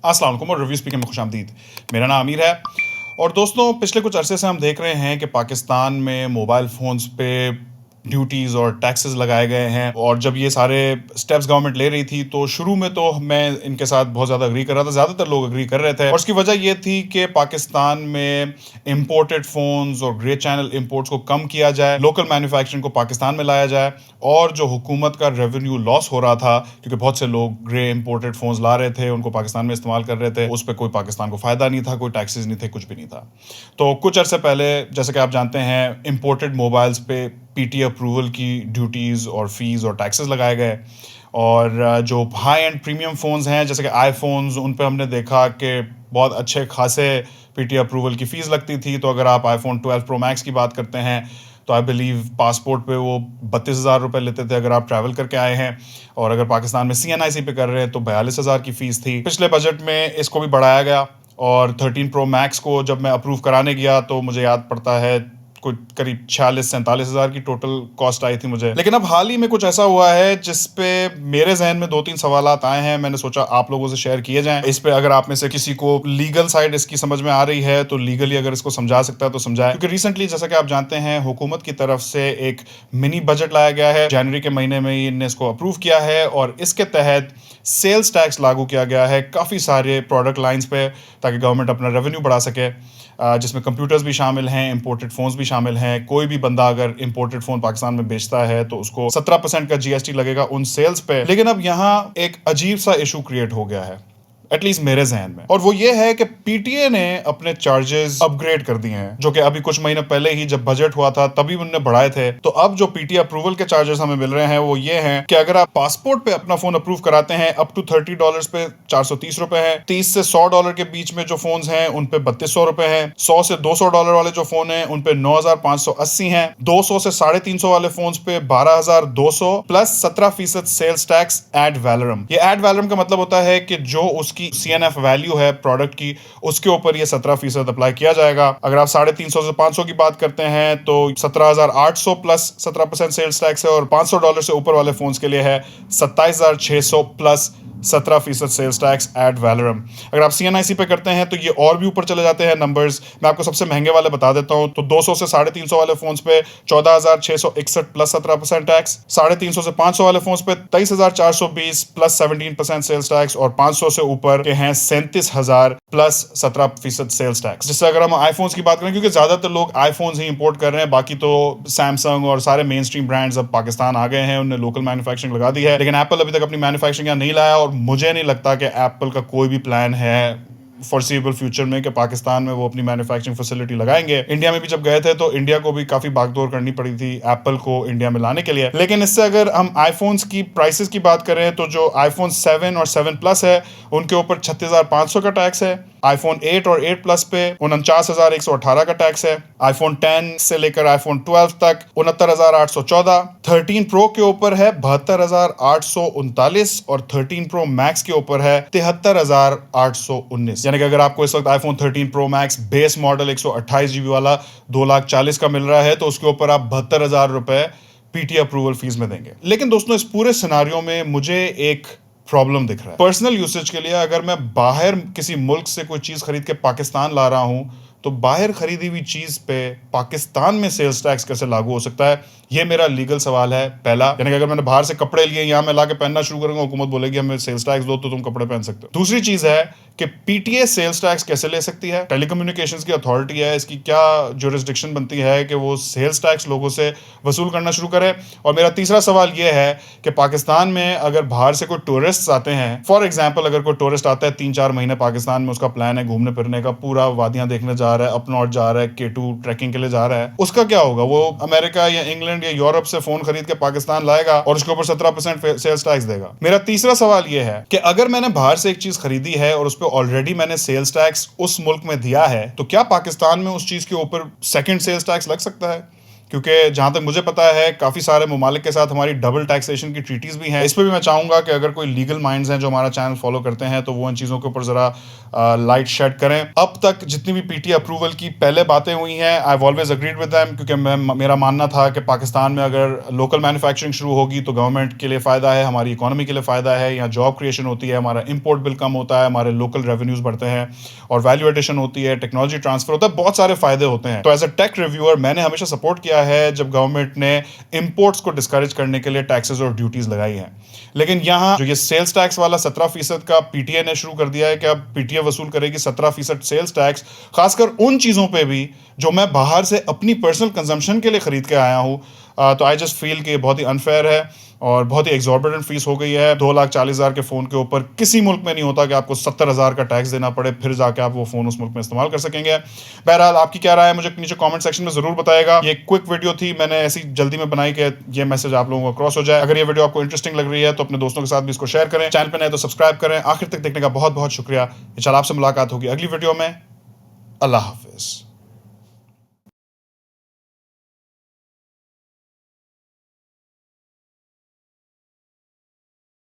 अस्सलाम वालेकुम और रिव्यू स्पीकर में खुशामदीद। मेरा नाम आमिर है और दोस्तों पिछले कुछ अरसे से हम देख रहे हैं कि पाकिस्तान में मोबाइल फ़ोन्स पे ड्यूटीज़ और टैक्सेस लगाए गए हैं। और जब ये सारे स्टेप्स गवर्नमेंट ले रही थी तो शुरू में तो मैं इनके साथ बहुत ज़्यादा एग्री कर रहा था, ज़्यादातर लोग एग्री कर रहे थे। और उसकी वजह ये थी कि पाकिस्तान में इम्पोर्टेड फ़ोन्स और ग्रे चैनल इम्पोर्ट्स को कम किया जाए, लोकल मैन्युफैक्चरिंग को पाकिस्तान में लाया जाए और जो हुकूमत का रेवेन्यू लॉस हो रहा था, क्योंकि बहुत से लोग ग्रे इम्पोर्टेड फ़ोन्स ला रहे थे, उनको पाकिस्तान में इस्तेमाल कर रहे थे, उस पर कोई पाकिस्तान को फ़ायदा नहीं था, कोई टैक्सेस नहीं थे, कुछ भी नहीं था। तो कुछ अरसे पहले, जैसे कि आप जानते हैं, इम्पोर्टेड मोबाइल्स पे पीटी अप्रूवल की ड्यूटीज़ और फीस और टैक्सेस लगाए गए। और जो हाई एंड प्रीमियम फ़ोन्स हैं जैसे कि आईफोन्स, उन पे हमने देखा कि बहुत अच्छे खासे पीटी अप्रूवल की फ़ीस लगती थी। तो अगर आप आईफोन 12 प्रो मैक्स की बात करते हैं तो आई बिलीव पासपोर्ट पे वो 32,000 रुपये लेते थे अगर आप ट्रैवल करके आए हैं, और अगर पाकिस्तान में CNIC पे कर रहे हैं तो 42,000 की फ़ीस थी। पिछले बजट में इसको भी बढ़ाया गया और 13 प्रो मैक्स को जब मैं अप्रूव कराने गया तो मुझे याद पड़ता है कुछ करीब 46-47 हज़ार की टोटल कॉस्ट आई थी मुझे। लेकिन अब हाल ही में कुछ ऐसा हुआ है जिस पे मेरे जहन में 2-3 सवालात आए हैं, मैंने सोचा आप लोगों से शेयर किए जाएं। इस पे अगर आप में से किसी को लीगल साइड इसकी समझ में आ रही है तो लीगली अगर इसको समझा सकता है तो समझाए, क्योंकि रिसेंटली जैसा कि आप जानते हैं हुकूमत की तरफ से एक मिनी बजट लाया गया है। जनवरी के महीने में ही इनने इसको अप्रूव किया है और इसके तहत सेल्स टैक्स लागू किया गया है काफ़ी सारे प्रोडक्ट लाइंस पे, ताकि गवर्नमेंट अपना रेवेन्यू बढ़ा सके, जिसमें कंप्यूटर्स भी शामिल हैं, इंपोर्टेड फ़ोन्स भी शामिल हैं। कोई भी बंदा अगर इंपोर्टेड फ़ोन पाकिस्तान में बेचता है तो उसको 17% का GST लगेगा उन सेल्स पे। लेकिन अब यहाँ एक अजीब सा इशू क्रिएट हो गया है, एटलीस्ट मेरे जहन में, और वो ये है कि पीटीए ने अपने चार्जेस अपग्रेड कर दिए हैं, जो कि अभी कुछ महीने पहले ही जब बजट हुआ था तभी उन्होंने बढ़ाए थे। तो अब जो पीटीए अप्रूवल के चार्जेस हमें मिल रहे हैं वो ये हैं कि अगर आप पासपोर्ट पे अपना फोन अप्रूव कराते हैं अप टू $30 पे 430 रुपए है, $30 से $100 के बीच में जो फोन हैं उन पे $3200 रुपए है, $100 से $200 वाले जो फोन हैं उन पे 9,580 हैं, 200 से 350 वाले फोन पे 12,200 plus 17% sales tax ad valorem. ये एड वैलोरम का मतलब होता है कि जो उसकी CNF वैल्यू है प्रोडक्ट की, उसके ऊपर ये 17% अप्लाई किया जाएगा। अगर आप 350 से 500 की बात करते हैं तो 17,800 प्लस 17% सेल्स टैक्स है, और $500 से ऊपर वाले फोन्स के लिए है 27,600 plus 17% sales tax ad valorem. अगर आप CNIC पे करते हैं तो ये और भी ऊपर चले जाते हैं नंबर्स। मैं आपको सबसे महंगे वाले बता देता हूं, तो 200 से 350 वाले फोन्स पे 14,661 प्लस 17% टैक्स, 350 से 500 वाले फोन्स पे 23,420 प्लस 17% सेल्स टैक्स, और 500 से ऊपर के हैं 37,000 प्लस 17% सेल्स टैक्स। जिससे अगर हम आईफोन्स की बात करें, क्योंकि ज्यादातर लोग आईफोन्स ही इंपोर्ट कर रहे हैं, बाकी तो सैमसंग और सारे मेन स्ट्रीम ब्रांड्स अब पाकिस्तान आ गए हैं, उन्होंने लोकल मैन्युफैक्चरिंग लगा दी है, लेकिन एप्पल अभी तक अपनी मैन्युफैक्चरिंग यहाँ नहीं लाया, और मुझे नहीं लगता कि एप्पल का कोई भी प्लान है फॉरसीएबल फ्यूचर में कि पाकिस्तान में वो अपनी मैन्युफैक्चरिंग फैसिलिटी लगाएंगे। इंडिया में भी जब गए थे तो इंडिया को भी काफी भागदौड़ करनी पड़ी थी एप्पल को इंडिया में लाने के लिए। लेकिन इससे अगर हम आईफोन्स की प्राइसेस की बात करें तो जो आईफोन 7 और 7 प्लस है उनके ऊपर 36,500 का टैक्स है, आईफोन 8 और 8 प्लस पे 49,118 का टैक्स है, आईफोन 10 से लेकर आईफोन 12 तक 69,814, 13 प्रो के ऊपर है 72,839 और 13 प्रो मैक्स के ऊपर है 73,819। यानी कि अगर आपको इस वक्त iPhone 13 pro max base model 128 GB वाला 2,40,000 का मिल रहा है तो उसके ऊपर आप 72,000 रुपए पीटी अप्रूवल फीस में देंगे। लेकिन दोस्तों इस पूरे सिनारियो में मुझे एक प्रॉब्लम दिख रहा है। पर्सनल यूसेज के लिए अगर मैं बाहर किसी मुल्क से कोई चीज खरीद के पाकिस्तान ला रहा हूं तो बाहर खरीदी हुई चीज पे पाकिस्तान में सेल्स टैक्स कैसे लागू हो सकता है, ये मेरा लीगल सवाल है पहला। यानी कि अगर मैंने बाहर से कपड़े लिए यहाँ मैं लाके पहनना शुरू करूंगा, हुकूमत बोलेगी हमें सेल्स टैक्स दो तो तुम कपड़े पहन सकते हो। दूसरी चीज है कि पीटीए सेल्स टैक्स कैसे ले सकती है, टेलीकम्युनिकेशंस की अथॉरिटी है, इसकी क्या जुरिस्डिक्शन बनती है कि वो सेल्स टैक्स लोगों से वसूल करना शुरू करे। और मेरा तीसरा सवाल ये है कि पाकिस्तान में अगर बाहर से कोई टूरिस्ट आते हैं, फॉर एग्जाम्पल अगर कोई टूरिस्ट आता है 3-4 महीने पाकिस्तान में, उसका प्लान है घूमने फिरने का, पूरा वादियां देखने जा रहा है, अप नॉर्थ जा रहा है, K2 ट्रैकिंग के लिए जा रहा है, उसका क्या होगा? वो अमेरिका या इंग्लैंड या यूरोप से फोन खरीद के पाकिस्तान लाएगा और उसके ऊपर 17% सेल्स टैक्स देगा। मेरा तीसरा सवाल यह है कि अगर मैंने बाहर से एक चीज खरीदी है और उस पर ऑलरेडी मैंने सेल्स टैक्स उस मुल्क में दिया है तो क्या पाकिस्तान में उस चीज के ऊपर सेकंड सेल्स टैक्स लग सकता है? क्योंकि जहां तक मुझे पता है काफी सारे ममालिक के साथ हमारी डबल टैक्सेशन की ट्रीटीज भी हैं। इस पर भी मैं चाहूंगा कि अगर कोई लीगल माइंड्स हैं जो हमारा चैनल फॉलो करते हैं तो वो इन चीजों के ऊपर जरा लाइट शेड करें। अब तक जितनी भी पीटी अप्रूवल की पहले बातें हुई हैं, I have always agreed with them, क्योंकि मेरा मानना था कि पाकिस्तान में अगर लोकल मैन्युफैक्चरिंग शुरू होगी तो गवर्नमेंट के लिए फ़ायदा है, हमारी इकोनॉमी के लिए फ़ायदा है, यहाँ जॉब क्रिएशन होती है, हमारा इंपोर्ट बिल कम होता है, हमारे लोकल रेवेन्यूज़ बढ़ते हैं और वैल्यू एडिशन होती है, टेक्नोलॉजी ट्रांसफर होता है, बहुत सारे फ़ायदे होते हैं। तो एज अ टेक रिव्यूअर मैंने हमेशा सपोर्ट किया है जब गवर्नमेंट ने इंपोर्ट्स को डिस्करेज करने के लिए टैक्सेस और ड्यूटीज़ लगाई हैं। लेकिन यहाँ जो ये सेल्स टैक्स वाला 17% का पीटीए ने शुरू कर दिया है कि अब पीटीए वसूल करेगी 17% सेल्स टैक्स, खासकर उन चीज़ों पे भी जो मैं बाहर से अपनी पर्सनल कंजम्पशन के लिए ख़रीद के आया हूँ। तो आई जस्ट फील कि बहुत ही अनफेयर है और बहुत ही एग्जॉर्बिटेंट फीस हो गई है। 2,40,000 के फ़ोन के ऊपर किसी मुल्क में नहीं होता कि आपको 70,000 का टैक्स देना पड़े फिर जाके आप वो फ़ोन उस मुल्क में इस्तेमाल कर सकेंगे। बहरहाल आपकी क्या राय है मुझे नीचे कमेंट सेक्शन में ज़रूर बताएगा। ये क्विक वीडियो थी, मैंने ऐसी जल्दी में बनाई कि ये मैसेज आप लोगों को क्रॉस हो जाए। अगर ये वीडियो आपको इंटरेस्टिंग लग रही है तो अपने दोस्तों के साथ भी इसको शेयर करें। चैनल पर नए तो सब्सक्राइब करें। आखिर तक देखने का बहुत बहुत शुक्रिया। इंशाल्लाह आपसे मुलाकात होगी अगली वीडियो में। अल्लाह हाफिज़।